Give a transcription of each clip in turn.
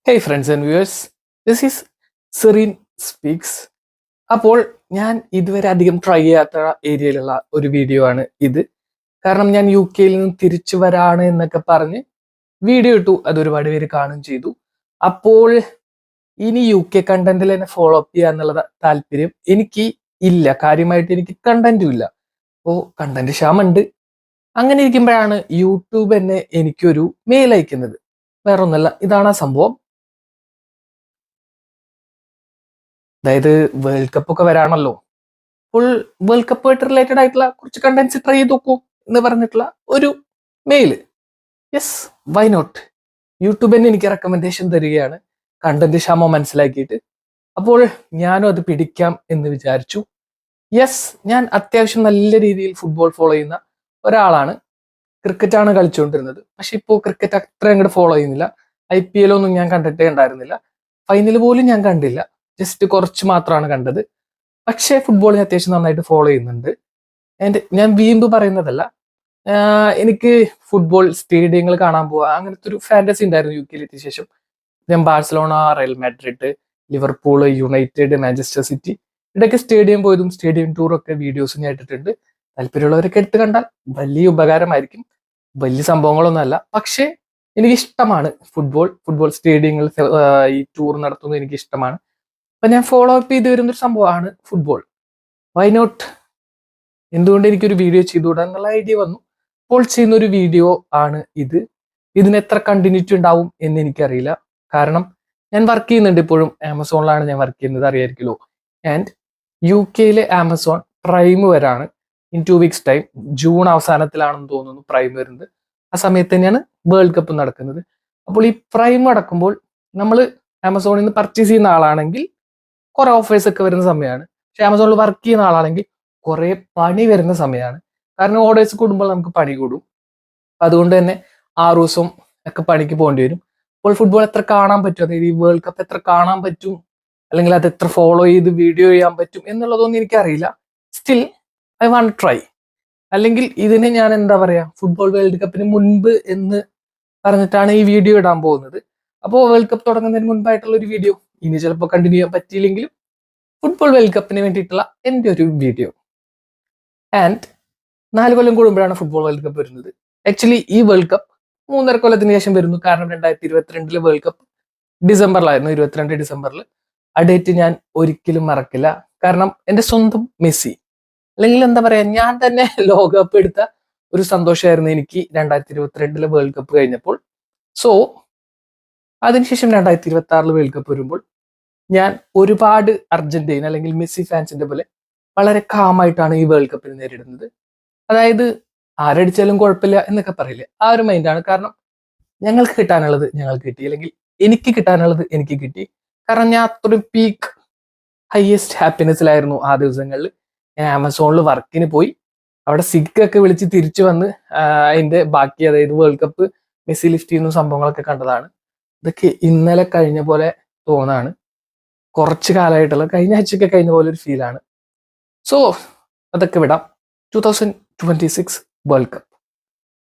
Hey friends and viewers, this is Serene speaks. അപ്പോൾ ഞാൻ ഇതുവരെ അധികം ട്രൈ ചെയ്യാത്ത ഏരിയയിലുള്ള ഒരു വീഡിയോ ആണ് ഇത്. കാരണം ഞാൻ യു കെയിൽ നിന്ന് തിരിച്ചു വരാണ് എന്നൊക്കെ പറഞ്ഞ് വീഡിയോ ഇട്ടു, അത് ഒരുപാട് പേര് കാണുകയും ചെയ്തു. അപ്പോൾ ഇനി യു കെ കണ്ടന്റിൽ തന്നെ ഫോളോ അപ്പ് ചെയ്യുക എന്നുള്ള താല്പര്യം എനിക്ക് ഇല്ല. കാര്യമായിട്ട് എനിക്ക് കണ്ടന്റും ഇല്ല. അപ്പോൾ കണ്ടന്റ് ക്ഷാമുണ്ട്. അങ്ങനെ ഇരിക്കുമ്പോഴാണ് യൂട്യൂബ് എന്നെ എനിക്കൊരു മെയിൽ അയക്കുന്നത്. വേറെ ഒന്നല്ല, ഇതാണ് ആ സംഭവം. അതായത് വേൾഡ് കപ്പ് ഒക്കെ വരാണല്ലോ, ഫുൾ വേൾഡ് കപ്പായിട്ട് റിലേറ്റഡ് ആയിട്ടുള്ള കുറച്ച് കണ്ടന്റ്സ് ട്രൈ ചെയ്ത് നോക്കൂ എന്ന് പറഞ്ഞിട്ടുള്ള ഒരു mail. Yes, why not. YouTube തന്നെ എനിക്ക് റെക്കമെൻഡേഷൻ തരികയാണ് കണ്ടന്റ് ക്ഷാമം മനസ്സിലാക്കിയിട്ട്. അപ്പോൾ ഞാനും അത് പിടിക്കാം എന്ന് വിചാരിച്ചു. യെസ്, ഞാൻ അത്യാവശ്യം നല്ല രീതിയിൽ ഫുട്ബോൾ ഫോളോ ചെയ്യുന്ന ഒരാളാണ്. ക്രിക്കറ്റാണ് കളിച്ചുകൊണ്ടിരുന്നത്, പക്ഷെ ഇപ്പോൾ ക്രിക്കറ്റ് അത്ര അങ്ങോട്ട് ഫോളോ ചെയ്യുന്നില്ല. IPL ഒന്നും ഞാൻ കണ്ടിട്ടേ ഉണ്ടായിരുന്നില്ല. ഫൈനൽ പോലും ഞാൻ കണ്ടില്ല, ജസ്റ്റ് കുറച്ച് മാത്രമാണ് കണ്ടത്. പക്ഷേ ഫുട്ബോൾ ഞാൻ അത്യാവശ്യം നന്നായിട്ട് ഫോളോ ചെയ്യുന്നുണ്ട്. ആൻഡ് ഞാൻ വീണ്ടും പറയുന്നതല്ല, എനിക്ക് ഫുട്ബോൾ സ്റ്റേഡിയങ്ങൾ കാണാൻ പോവുക അങ്ങനത്തെ ഒരു ഫാന്റസി ഉണ്ടായിരുന്നു യു കെയിലെത്തിയ ശേഷം. ഞാൻ Barcelona, Real Madrid, Liverpool, United, Manchester city, ഇവിടെയൊക്കെ സ്റ്റേഡിയം പോയതും സ്റ്റേഡിയം ടൂറൊക്കെ വീഡിയോസ് ഞാൻ ഇട്ടിട്ടുണ്ട്. താല്പര്യമുള്ളവരൊക്കെ എടുത്ത് കണ്ടാൽ വലിയ ഉപകാരമായിരിക്കും. വലിയ സംഭവങ്ങളൊന്നും അല്ല, പക്ഷേ എനിക്കിഷ്ടമാണ് ഫുട്ബോൾ സ്റ്റേഡിയങ്ങളിൽ ഈ ടൂർ നടത്തുന്നത് എനിക്ക് ഇഷ്ടമാണ്. അപ്പൊ ഞാൻ ഫോളോ അപ്പ് ചെയ്ത് വരുന്നൊരു സംഭവമാണ് ഫുട്ബോൾ. വൈ നോട്ട്, എന്തുകൊണ്ട് എനിക്കൊരു വീഡിയോ ചെയ്തുകൂടാ എന്നുള്ള ഐഡിയ വന്നു. അപ്പോൾ ചെയ്യുന്ന ഒരു വീഡിയോ ആണ് ഇത്. ഇതിന് എത്ര കണ്ടിന്യൂറ്റി ഉണ്ടാവും എന്ന് എനിക്കറിയില്ല. കാരണം ഞാൻ വർക്ക് ചെയ്യുന്നുണ്ട്, ഇപ്പോഴും ആമസോണിലാണ് ഞാൻ വർക്ക് ചെയ്യുന്നത്, അറിയായിരിക്കുമല്ലോ. ആൻഡ് യു കെയിലെ ആമസോൺ പ്രൈം വരാണ് ഇൻ 2 weeks ടൈം. ജൂൺ അവസാനത്തിലാണെന്ന് തോന്നുന്നു പ്രൈം വരുന്നത്. ആ സമയത്ത് തന്നെയാണ് വേൾഡ് കപ്പ് നടക്കുന്നത്. അപ്പോൾ ഈ പ്രൈം അടക്കുമ്പോൾ നമ്മൾ ആമസോണിൽ നിന്ന് പർച്ചേസ് ചെയ്യുന്ന ആളാണെങ്കിൽ കുറെ ഓഫേഴ്സ് ഒക്കെ വരുന്ന സമയമാണ്. പക്ഷെ ആമസോണിൽ വർക്ക് ചെയ്യുന്ന ആളാണെങ്കിൽ കുറെ പണി വരുന്ന സമയമാണ്. കാരണം ഓർഡേഴ്സ് കൂടുമ്പോൾ നമുക്ക് പണി കൂടും. അതുകൊണ്ട് തന്നെ 6 ദിവസം ഒക്കെ പണിക്ക് പോകേണ്ടി വരും. അപ്പോൾ ഫുട്ബോൾ എത്ര കാണാൻ പറ്റും, അതായത് ഈ വേൾഡ് കപ്പ് എത്ര കാണാൻ പറ്റും, അല്ലെങ്കിൽ അത് എത്ര ഫോളോ ചെയ്ത് വീഡിയോ ചെയ്യാൻ പറ്റും എന്നുള്ളതൊന്നും എനിക്കറിയില്ല. Still I want try. അല്ലെങ്കിൽ ഇതിന് ഞാൻ എന്താ പറയാ, ഫുട്ബോൾ വേൾഡ് കപ്പിന് മുൻപ് എന്ന് പറഞ്ഞിട്ടാണ് ഈ വീഡിയോ ഇടാൻ പോകുന്നത്. അപ്പോൾ വേൾഡ് കപ്പ് തുടങ്ങുന്നതിന് മുൻപായിട്ടുള്ള ഒരു വീഡിയോ, ഇനി ചിലപ്പോൾ കണ്ടിന്യൂ ചെയ്യാൻ പറ്റിയില്ലെങ്കിലും ഫുട്ബോൾ വേൾഡ് കപ്പിന് വേണ്ടിയിട്ടുള്ള എൻ്റെ ഒരു വീഡിയോ. ആൻഡ് 4 കൊല്ലം കൂടുമ്പോഴാണ് ഫുട്ബോൾ വേൾഡ് കപ്പ് വരുന്നത്. ആക്ച്വലി ഈ വേൾഡ് കപ്പ് 3.5 കൊല്ലത്തിന് ശേഷം വരുന്നു. കാരണം 2022 വേൾഡ് കപ്പ് ഡിസംബറിലായിരുന്നു, 22 ഡിസംബറിൽ. ആ ഡേറ്റ് ഞാൻ ഒരിക്കലും മറക്കില്ല. കാരണം എൻ്റെ സ്വന്തം മെസ്സി, അല്ലെങ്കിൽ എന്താ പറയാ, ഞാൻ തന്നെ ലോകകപ്പ് എടുത്ത ഒരു സന്തോഷമായിരുന്നു എനിക്ക് 2022 വേൾഡ് കപ്പ് കഴിഞ്ഞപ്പോൾ. സോ അതിനുശേഷം 2026 വേൾഡ് കപ്പ് വരുമ്പോൾ ഞാൻ ഒരുപാട് അർജന്റീന അല്ലെങ്കിൽ മെസ്സി ഫാൻസിന്റെ പോലെ വളരെ കാമായിട്ടാണ് ഈ വേൾഡ് കപ്പിനെ നേരിടുന്നത്. അതായത് ആരടിച്ചാലും കുഴപ്പമില്ല എന്നൊക്കെ പറയില്ലേ, ആ ഒരു മൈൻഡാണ്. കാരണം ഞങ്ങൾക്ക് കിട്ടാനുള്ളത് ഞങ്ങൾക്ക് കിട്ടി, അല്ലെങ്കിൽ എനിക്ക് കിട്ടാനുള്ളത് എനിക്ക് കിട്ടി. കാരണം ഞാൻ അത്രയും പീക്ക് ഹയസ്റ്റ് ഹാപ്പിനെസ്സിലായിരുന്നു ആ ദിവസങ്ങളിൽ. ഞാൻ ആമസോണിൽ വർക്കിന് പോയി, അവിടെ സിക്കൊക്കെ വിളിച്ച് തിരിച്ചു വന്ന് അതിന്റെ ബാക്കി, അതായത് വേൾഡ് കപ്പ് മെസ്സി ലിഫ്റ്റ് ചെയ്യുന്ന സംഭവങ്ങളൊക്കെ കണ്ടതാണ്. ഇതൊക്കെ ഇന്നലെ കഴിഞ്ഞ പോലെ തോന്നാണ്. കുറച്ച് കാലമായിട്ടുള്ള, കഴിഞ്ഞ ആഴ്ചയൊക്കെ കഴിഞ്ഞ പോലെ ഒരു ഫീലാണ്. സോ അതൊക്കെ വിടാം. 2026 വേൾഡ് കപ്പ്.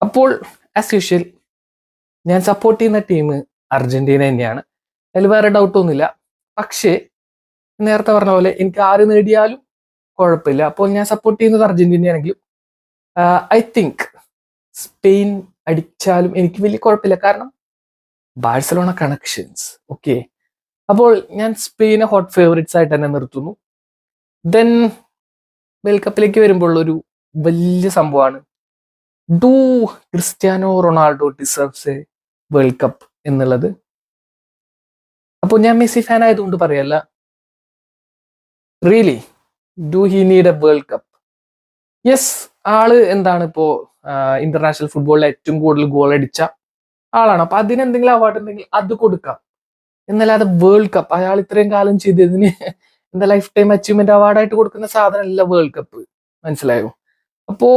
അപ്പോൾ ആസ് യൂഷ്വൽ ഞാൻ സപ്പോർട്ട് ചെയ്യുന്ന ടീം അർജന്റീന തന്നെയാണ്, അതിൽ വേറെ ഡൗട്ടൊന്നുമില്ല. പക്ഷേ നേരത്തെ പറഞ്ഞ പോലെ എനിക്ക് ആര് നേടിയാലും കുഴപ്പമില്ല. അപ്പോൾ ഞാൻ സപ്പോർട്ട് ചെയ്യുന്നത് അർജന്റീനയാണെങ്കിലും ഐ തിങ്ക് സ്പെയിൻ അടിച്ചാലും എനിക്ക് വലിയ കുഴപ്പമില്ല. കാരണം ബാഴ്സലോണ കണക്ഷൻസ്. ഓക്കെ, അപ്പോൾ ഞാൻ സ്പെയിനെ ഹോട്ട് ഫേവറേറ്റ്സ് ആയിട്ട് തന്നെ നിർത്തുന്നു. ദെൻ വേൾഡ് കപ്പിലേക്ക് വരുമ്പോൾ ഒരു വലിയ സംഭവമാണ്, do Cristiano Ronaldo deserves A world cup എന്നുള്ളത്. അപ്പോൾ ഞാൻ മെസ്സി ഫാൻ ആയതുകൊണ്ട് പറയല്ല, really do he need A world cup? Yes, ആള് എന്താണ് ഇപ്പോ ഇന്റർനാഷണൽ ഫുട്ബോളിൽ ഏറ്റവും കൂടുതൽ ഗോൾ അടിച്ച ആളാണ്. അപ്പൊ അതിനെന്തെങ്കിലും അവാർഡ് ഉണ്ടെങ്കിൽ അത് കൊടുക്കാം. എന്നല്ലാതെ വേൾഡ് കപ്പ്, അയാൾ ഇത്രയും കാലം ചെയ്തതിന് എന്താ ലൈഫ് ടൈം അച്ചീവ്മെന്റ് അവാർഡായിട്ട് കൊടുക്കുന്ന സാധനമല്ല വേൾഡ് കപ്പ്. മനസ്സിലായോ? അപ്പോ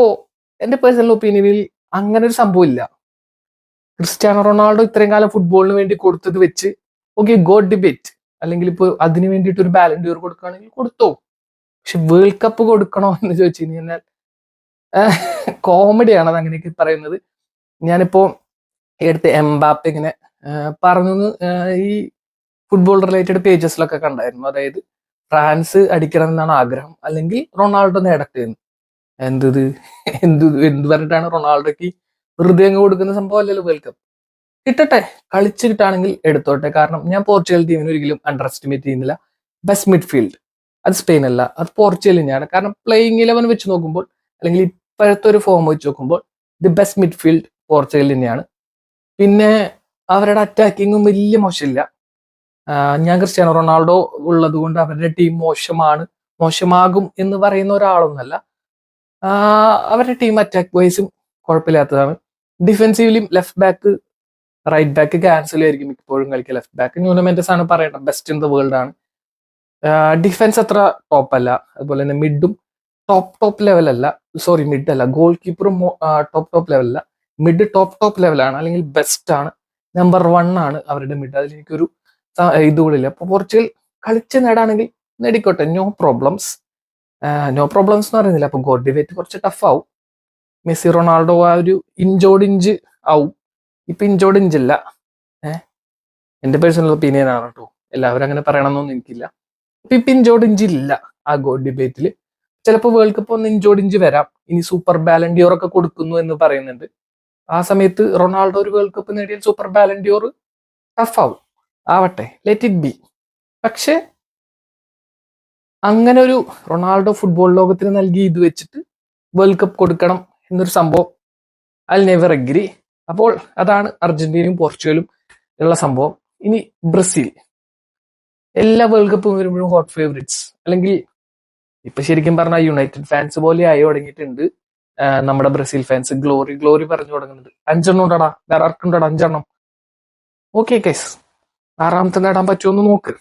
എന്റെ പേഴ്സണൽ ഒപ്പീനിയനിൽ അങ്ങനെ ഒരു സംഭവം ഇല്ല. ക്രിസ്ത്യാനോ റൊണാൾഡോ ഇത്രയും കാലം ഫുട്ബോളിന് വേണ്ടി കൊടുത്തത് വെച്ച് ഓക്കെ, ഗോ ഡിബേറ്റ്. അല്ലെങ്കിൽ ഇപ്പൊ അതിന് വേണ്ടിയിട്ട് ഒരു ബാലൻഡിയർ കൊടുക്കുകയാണെങ്കിൽ കൊടുത്തോ. പക്ഷെ വേൾഡ് കപ്പ് കൊടുക്കണോ എന്ന് ചോദിച്ചു കഴിഞ്ഞാൽ കോമഡിയാണ് അത് അങ്ങനെയൊക്കെ പറയുന്നത്. ഞാനിപ്പോ ഈ അടുത്ത് എംബാപ്പെ ഇങ്ങനെ പറഞ്ഞു, ഈ ഫുട്ബോൾ റിലേറ്റഡ് പേജസിലൊക്കെ കണ്ടായിരുന്നു. അതായത് ഫ്രാൻസ് അടിക്കണം എന്നാണ് ആഗ്രഹം, അല്ലെങ്കിൽ റൊണാൾഡോ നേടട്ടെ എന്ന്. എന്തത് എന്ത് പറഞ്ഞിട്ടാണ് റൊണാൾഡോക്ക് വെറുതെ അങ്ങ് കൊടുക്കുന്ന സംഭവം അല്ലല്ലോ വേൾഡ് കപ്പ്. കിട്ടട്ടെ, കളിച്ച് കിട്ടാണെങ്കിൽ എടുത്തോട്ടെ. കാരണം ഞാൻ പോർച്ചുഗൽ ടീമിനെ ഒരിക്കലും അണ്ടർ എസ്റ്റിമേറ്റ് ചെയ്യുന്നില്ല. ബെസ്റ്റ് മിഡ്ഫീൽഡ് അത് സ്പെയിൻ അല്ല, അത് പോർച്ചുഗൽ തന്നെയാണ്. കാരണം പ്ലേയിങ് 11 വെച്ച് നോക്കുമ്പോൾ, അല്ലെങ്കിൽ ഇപ്പോഴത്തെ ഒരു ഫോം വെച്ച് നോക്കുമ്പോൾ, ദി ബെസ്റ്റ് മിഡ്ഫീൽഡ് പോർച്ചുഗൽ തന്നെയാണ്. പിന്നെ അവരുടെ അറ്റാക്കിങ്ങും വലിയ മോശമില്ല. ഞാൻ ക്രിസ്ത്യാനോ റൊണാൾഡോ ഉള്ളത് കൊണ്ട് അവരുടെ ടീം മോശമാകും എന്ന് പറയുന്ന ഒരാളൊന്നല്ല. അവരുടെ ടീം അറ്റാക്ക് വൈസും കുഴപ്പമില്ലാത്തതാണ്. ഡിഫെൻസീവ്ലിയും left back, right back Cancelo ആയിരിക്കും ഇപ്പോഴും കളിക്കുക. ലെഫ്റ്റ് ബാക്ക് ന്യൂനോ മെൻഡസ് ആണ് പറയേണ്ടത്, ബെസ്റ്റ് ഇൻ ദ വേൾഡ് ആണ്. ഡിഫൻസ് അത്ര ടോപ്പ് അല്ല. അതുപോലെ തന്നെ മിഡും ടോപ്പ് ലെവലല്ല. സോറി, മിഡ് അല്ല, ഗോൾ കീപ്പറും ടോപ്പ് ലെവലല്ല. മിഡ് ടോപ്പ് ലെവലാണ്, അല്ലെങ്കിൽ ബെസ്റ്റ് ആണ്. നമ്പർ 1 ആണ് അവരുടെ മിഡ്. അതിൽ എനിക്കൊരു ഇതുകൂടില്ല. അപ്പൊ പോർച്ചുഗൽ കളിച്ച് നേടാണെങ്കിൽ നേടിക്കോട്ടെ, നോ പ്രോബ്ലംസ് എന്ന് പറയുന്നില്ല. അപ്പൊ ഗോൾ ഡിബേറ്റ് കുറച്ച് ടഫ് ആവും. മെസ്സി റൊണാൾഡോ ആ ഒരു ഇഞ്ച് ആവും. ഇപ്പൊ ഇഞ്ച് ഇല്ല. എന്റെ പേഴ്സണൽ ഒപ്പീനിയൻ ആണ് കേട്ടോ, എല്ലാവരും അങ്ങനെ പറയണമെന്നൊന്നും എനിക്കില്ല. ഇപ്പൊ ഇഞ്ച് ഇല്ല ആ ഗോൾ ഡിബേറ്റിൽ. ചിലപ്പോൾ വേൾഡ് കപ്പ് ഒന്ന് ഇഞ്ച് വരാം. ഇനി സൂപ്പർ ബാലൻഡിയോർ ഒക്കെ കൊടുക്കുന്നു എന്ന് പറയുന്നുണ്ട്. ആ സമയത്ത് റൊണാൾഡോ ഒരു വേൾഡ് കപ്പ് നേടിയാൽ സൂപ്പർ ബാലൻഡിയോർ ടഫ് ആവും. ആവട്ടെ, ലെറ്റ് ഇറ്റ് ബി. പക്ഷെ അങ്ങനെ ഒരു റൊണാൾഡോ ഫുട്ബോൾ ലോകത്തിന് നൽകി ഇത് വെച്ചിട്ട് വേൾഡ് കപ്പ് കൊടുക്കണം എന്നൊരു സംഭവം ഐ നെവർ അഗ്രി. അപ്പോൾ അതാണ് അർജന്റീനയും പോർച്ചുഗലും ഉള്ള സംഭവം. ഇനി ബ്രസീൽ, എല്ലാ വേൾഡ് കപ്പും വരുമ്പോഴും ഹോട്ട് ഫേവറേറ്റ്സ്, അല്ലെങ്കിൽ ഇപ്പൊ ശരിക്കും പറഞ്ഞാൽ യുണൈറ്റഡ് ഫാൻസ് പോലെ ആയി തുടങ്ങിയിട്ടുണ്ട്. നമ്മുടെ ബ്രസീൽ ഫാൻസ് ഗ്ലോറി പറഞ്ഞു തുടങ്ങുന്നുണ്ട്. 5 ഉണ്ടടാ, വേറെ ആർക്കുണ്ടടാ 5. ഓക്കെ കേസ്, 6ാമത്തെ നേടാൻ പറ്റുമെന്ന് നോക്ക്.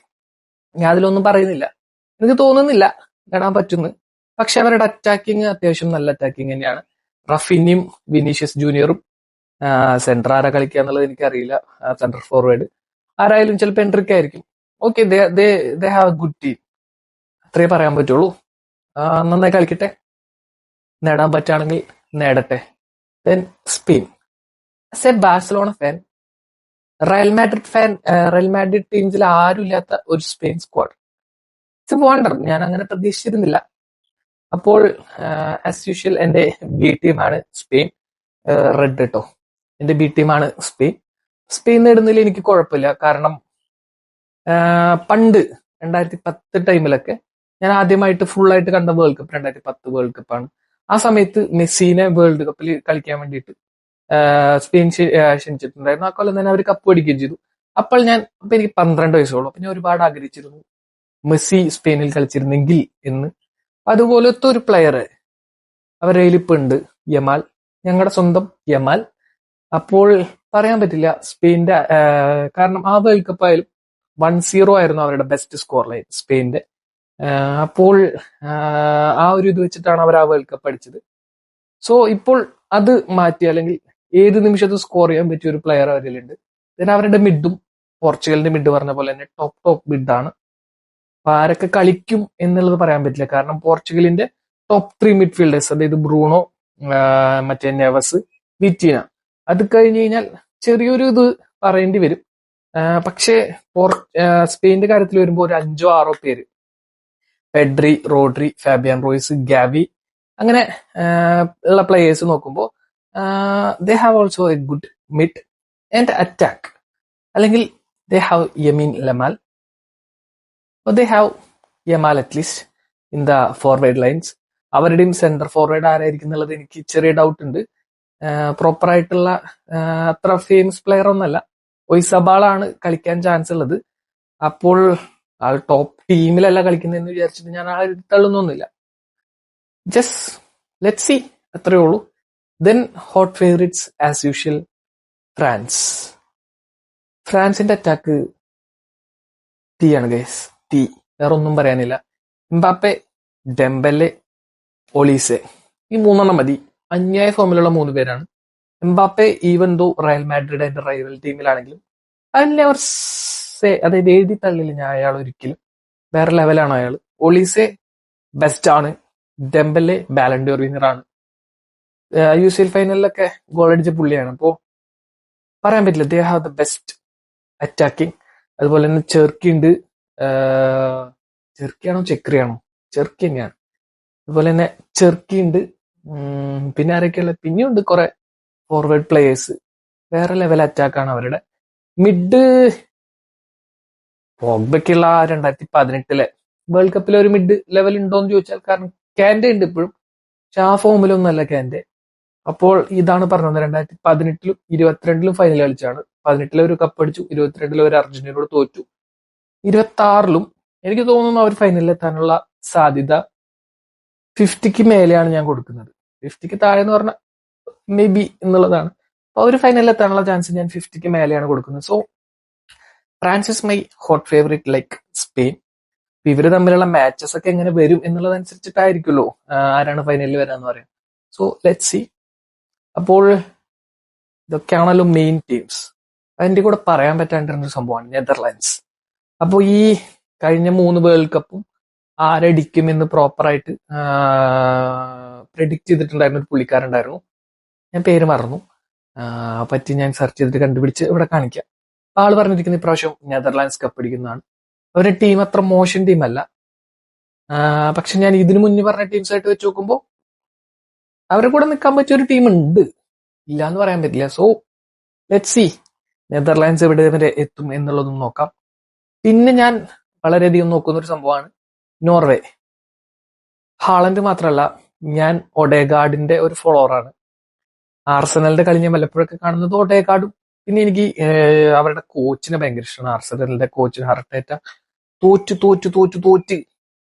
ഞാൻ അതിലൊന്നും പറയുന്നില്ല, എനിക്ക് തോന്നുന്നില്ല നേടാൻ പറ്റുന്നു. പക്ഷെ അവരുടെ അറ്റാക്കിങ് അത്യാവശ്യം നല്ല അറ്റാക്കിങ് തന്നെയാണ്. റഫീനിയും വിനീഷ്യസ് ജൂനിയറും. സെന്റർ ആരാ കളിക്കുക എന്നുള്ളത് എനിക്കറിയില്ല. സെന്റർ ഫോർവേഡ് ആരായാലും ചിലപ്പോൾ എൻട്രിക്ക് ആയിരിക്കും. Okay, they have a good team, അത്രേ പറയാൻ പറ്റുള്ളൂ. നന്നായി കളിക്കട്ടെ, നേടാൻ പറ്റുകയാണെങ്കിൽ നേടട്ടെ. Then Spain, as a Barcelona fan, Real Madrid ടീംസിൽ ആരും ഇല്ലാത്ത ഒരു Spain squad. It's a wonder. ഞാൻ അങ്ങനെ പ്രതീക്ഷിച്ചിരുന്നില്ല. അപ്പോൾ ആസ് യൂഷ്വൽ എന്റെ ബി ടീമാണ് സ്പെയിൻ. റെഡ് കേട്ടോ, എന്റെ ബി ടീമാണ് സ്പെയിൻ നേടുന്നതിൽ എനിക്ക് കുഴപ്പമില്ല. കാരണം പണ്ട് 2010 ടൈമിലൊക്കെ ഞാൻ ആദ്യമായിട്ട് ഫുൾ ആയിട്ട് കണ്ട വേൾഡ് കപ്പ് 2010 വേൾഡ് കപ്പാണ്. ആ സമയത്ത് മെസ്സിനെ വേൾഡ് കപ്പിൽ കളിക്കാൻ വേണ്ടിയിട്ട് സ്പെയിൻ ക്ഷണിച്ചിട്ടുണ്ടായിരുന്നു. ആ കൊല്ലം തന്നെ അവർ കപ്പ് മേടിക്കുകയും ചെയ്തു. അപ്പൊ എനിക്ക് 12 വയസ്സുള്ളൂ. അപ്പൊ ഞാൻ ഒരുപാട് ആഗ്രഹിച്ചിരുന്നു മെസ്സി സ്പെയിനിൽ കളിച്ചിരുന്നെങ്കിൽ എന്ന്. അതുപോലത്തെ ഒരു പ്ലെയർ അവരുടെ കയ്യിൽ ഉണ്ട്, യമാൽ, ഞങ്ങളുടെ സ്വന്തം യമാൽ. അപ്പോൾ പറയാൻ പറ്റില്ല സ്പെയിന്റെ, കാരണം ആ വേൾഡ് കപ്പ് ആയാലും 1-0 ആയിരുന്നു അവരുടെ ബെസ്റ്റ് സ്കോർ ലൈൻ സ്പെയിന്റെ. അപ്പോൾ ആ ഒരു ഇത് വെച്ചിട്ടാണ് അവർ ആ വേൾഡ് കപ്പ് അടിച്ചത്. സോ ഇപ്പോൾ അത് മാറ്റി, അല്ലെങ്കിൽ ഏത് നിമിഷത്തും സ്കോർ ചെയ്യാൻ പറ്റിയ ഒരു പ്ലെയർ അവരിലുണ്ട്. പിന്നെ അവരുടെ മിഡും പോർച്ചുഗലിന്റെ മിഡ് പറഞ്ഞ പോലെ തന്നെ ടോപ്പ് മിഡാണ്. അപ്പൊ ആരൊക്കെ കളിക്കും എന്നുള്ളത് പറയാൻ പറ്റില്ല. കാരണം പോർച്ചുഗലിന്റെ ടോപ്പ് 3 മിഡ്ഫീൽഡേഴ്സ്, അതായത് ബ്രൂണോ, മറ്റേ നെവസ്, വിറ്റീന, അത് കഴിഞ്ഞ് കഴിഞ്ഞാൽ ചെറിയൊരു ഇത് പറയേണ്ടി വരും. പക്ഷേ സ്പെയിന്റെ കാര്യത്തിൽ വരുമ്പോൾ ഒരു 5-6 പേര്, Pedri, Rodri, Fabian Ruiz, Gavi, അങ്ങനെ ഉള്ള പ്ലേയേഴ്സ് നോക്കുമ്പോൾ they have also a good mid and attack. അല്ലെങ്കിൽ they have Yamine Lamal, they have Yamal at least in the forward lines. അവരുടെയും സെന്റർ ഫോർവേഡ് ആരായിരിക്കും എന്നുള്ളത് എനിക്ക് ചെറിയ ഡൗട്ട് ഉണ്ട്. പ്രോപ്പർ ആയിട്ടുള്ള അത്ര ഫേമസ് പ്ലെയർ ഒന്നല്ല. ഒയ്സബാളാണ് കളിക്കാൻ ചാൻസ് ഉള്ളത്. അപ്പോൾ ആൾ ടോപ്പ് ടീമിലല്ല കളിക്കുന്നതെന്ന് വിചാരിച്ചിട്ട് ഞാൻ ആൾ തള്ളുന്നൊന്നുമില്ല. ജസ്റ്റ് ലെറ്റ് സി, അത്രേ ഉള്ളൂ. Then hot favourites as usual, ഫ്രാൻസിന്റെ അറ്റാക്ക് തീയാണ് ഗൈസ്, തീ, വേറെ ഒന്നും പറയാനില്ല. എംബാപ്പെ, ഡെംബെലെ, ഒളീസെ, ഈ 3 മതി. അന്യായ ഫോമിലുള്ള 3 പേരാണ്. Mbappe even though Real Madrid അതിന്റെ റൈവൽ ടീമിലാണെങ്കിലും അതായത് എഴുതി തള്ളില്ല ഞാൻ അയാൾ ഒരിക്കലും. വേറെ ലെവലാണ് അയാൾ. ഒളീസെ ബെസ്റ്റ് ആണ്. ഡെംബെലെ ബാലൻഡിയോർ വിന്നറാണ്. UCL ഫൈനലിലൊക്കെ ഗോൾ അടിച്ച പുള്ളിയാണ്. അപ്പോ പറയാൻ പറ്റില്ല, they have the best attacking. അതുപോലെ തന്നെ ചെർക്കി ഉണ്ട്. ചെർക്കിയാണോ ചെക്രിയാണോ? ചെർക്കി തന്നെയാണ്. അതുപോലെ തന്നെ ചെർക്കി ഉണ്ട്. പിന്നെ ആരൊക്കെയുള്ള പിന്നെയുണ്ട് കുറെ ഫോർവേഡ് പ്ലേയേഴ്സ്. വേറെ ലെവൽ അറ്റാക്കാണ് അവരുടെ. മിഡ് പോഗ്ബയ്ക്കുള്ള 2018 വേൾഡ് കപ്പിൽ ഒരു മിഡ് ലെവൽ ഉണ്ടോന്ന് ചോദിച്ചാൽ, കാരണം കാൻഡെ ഉണ്ട് ഇപ്പോഴും, പക്ഷെ ആ ഫോമിലൊന്നുമല്ല കാൻഡെ. അപ്പോൾ ഇതാണ് പറഞ്ഞത്, 2018-ലും 22-ലും ഫൈനൽ കളിച്ചാണ്. 18-ലെ ഒരു കപ്പ് അടിച്ചു, 22-ലെ ഒരു അർജന്റീനയോട് തോറ്റു. 26-ലും എനിക്ക് തോന്നുന്നു അവർ ഫൈനലിൽ എത്താനുള്ള സാധ്യത 50-ക്ക് മേലെയാണ് ഞാൻ കൊടുക്കുന്നത്. 50-ക്ക് താഴെ എന്ന് പറഞ്ഞാൽ മേ ബി എന്നുള്ളതാണ്. അപ്പൊ അവർ ഫൈനലിൽ എത്താനുള്ള ചാൻസ് ഞാൻ 50-ക്ക് മേലെയാണ് കൊടുക്കുന്നത്. So France is my hot favourite like Spain. ഇവര് തമ്മിലുള്ള മാച്ചസ് ഒക്കെ എങ്ങനെ വരും എന്നുള്ളതനുസരിച്ചിട്ടായിരിക്കുമല്ലോ ആരാണ് ഫൈനലിൽ വരാന്ന് പറയാം. So let see. അപ്പോൾ ഇതൊക്കെയാണല്ലോ മെയിൻ ടീംസ്. അതിന്റെ കൂടെ പറയാൻ പറ്റാണ്ടിരുന്നൊരു സംഭവമാണ് നെതർലാൻഡ്സ്. അപ്പോൾ ഈ കഴിഞ്ഞ 3 വേൾഡ് കപ്പും ആരടിക്കുമെന്ന് പ്രോപ്പറായിട്ട് പ്രെഡിക്റ്റ് ചെയ്തിട്ടുണ്ടായിരുന്ന ഒരു പുള്ളിക്കാരുണ്ടായിരുന്നു. ഞാൻ പേര് മറന്നു. പറ്റി ഞാൻ സെർച്ച് ചെയ്തിട്ട് കണ്ടുപിടിച്ച് ഇവിടെ കാണിക്കാം. ആള് പറഞ്ഞിരിക്കുന്ന ഇപ്രാവശ്യം നെതർലാൻഡ്സ് കപ്പ് അടിക്കുന്നതാണ്. അവരുടെ ടീം അത്ര മോശം ടീമല്ല. പക്ഷെ ഞാൻ ഇതിനു മുന്നേ പറഞ്ഞ ടീംസ് ആയിട്ട് വെച്ച് നോക്കുമ്പോൾ അവരെ കൂടെ നിൽക്കാൻ പറ്റിയ ഒരു ടീം ഉണ്ട്, ഇല്ല എന്ന് പറയാൻ പറ്റില്ല. സോ ലെറ്റ് സി നെതർലാൻഡ്സ് എവിടെ വരെ എത്തും എന്നുള്ളതും നോക്കാം. പിന്നെ ഞാൻ വളരെയധികം നോക്കുന്ന ഒരു സംഭവമാണ് നോർവേ. ഹാളണ്ട് മാത്രമല്ല, ഞാൻ ഒഡേഗാർഡിന്റെ ഒരു ഫോളോവറാണ്. ആർസനലിന്റെ കളി ഞാൻ വല്ലപ്പോഴൊക്കെ കാണുന്നത് ഒഡേഗാർഡും. പിന്നെ എനിക്ക് അവരുടെ കോച്ചിനെ ഭയങ്കര ഇഷ്ടമാണ്. ആർസനലിന്റെ കോച്ച് അർട്ടേറ്റ തോറ്റ് തോറ്റ് തോറ്റ് തോറ്റ്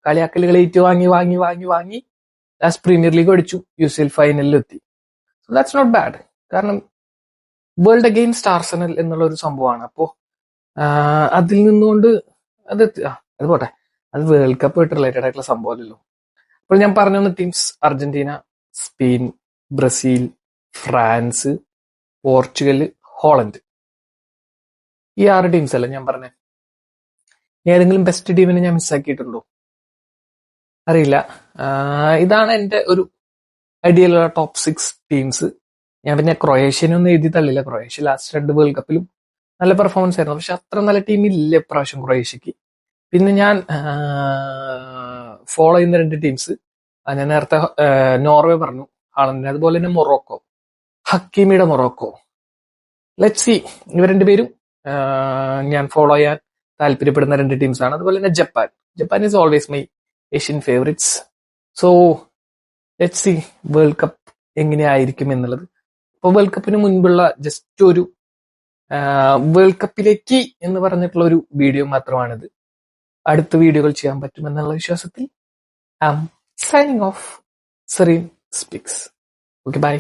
കളിയാക്കലുകൾ ഏറ്റു വാങ്ങി വാങ്ങി വാങ്ങി വാങ്ങി ലാസ്റ്റ് പ്രീമിയർ ലീഗ് അടിച്ചു, UCL ഫൈനലിൽ എത്തി. So that's not bad. കാരണം വേൾഡ് അഗെയിൻസ്റ്റ് ആർസനൽ എന്നുള്ള ഒരു സംഭവമാണ്. അപ്പോ അതിൽ നിന്നുകൊണ്ട് അത് പോട്ടെ, അത് വേൾഡ് കപ്പ് ആയിട്ട് റിലേറ്റഡ് ആയിട്ടുള്ള സംഭവമല്ലല്ലോ. അപ്പോൾ ഞാൻ പറഞ്ഞു തന്ന teams Argentina, Spain, Brazil, France, Portugal, Holland. ഈ 6 ടീംസ് അല്ല ഞാൻ പറഞ്ഞത്. ഏതെങ്കിലും ബെസ്റ്റ് ടീമിനെ ഞാൻ മിസ്സാക്കിയിട്ടുണ്ടോ അറിയില്ല. ഇതാണ് എന്റെ ഒരു ഐഡിയലുള്ള ടോപ്പ് 6 ടീംസ്. ഞാൻ പിന്നെ ക്രൊയേഷ്യനൊന്നും എഴുതി തള്ളില്ല. ക്രൊയേഷ്യ ലാസ്റ്റ് 2 വേൾഡ് കപ്പിലും നല്ല പെർഫോമൻസ് ആയിരുന്നു. പക്ഷെ അത്ര നല്ല ടീം ഇല്ല ഇപ്രാവശ്യം ക്രൊയേഷ്യക്ക്. പിന്നെ ഞാൻ ഫോളോ ചെയ്യുന്ന 2 ടീംസ്, ഞാൻ നേരത്തെ നോർവേ പറഞ്ഞു, ഹാളണ്ടിന്, അതുപോലെ തന്നെ മൊറോക്കോ, ഹക്കീമിയുടെ മൊറോക്കോ. Let see. ഇവർ 2 പേരും ഞാൻ ഫോളോ ചെയ്യാൻ താല്പര്യപ്പെടുന്ന 2 ടീംസ് ആണ്. അതുപോലെ തന്നെ Japan is always my Asian favourites. So let see world cup എങ്ങനെയായിരിക്കും എന്നുള്ളത്. അപ്പോൾ വേൾഡ് കപ്പിന് മുൻപുള്ള ജസ്റ്റ് ഒരു വേൾഡ് കപ്പിലേക്ക് എന്ന് പറഞ്ഞിട്ടുള്ള ഒരു വീഡിയോ മാത്രമാണിത്. അടുത്ത വീഡിയോകൾ ചെയ്യാൻ പറ്റുമെന്നുള്ള വിശ്വാസത്തിൽ I am signing off. Serene speaks. Okay, by.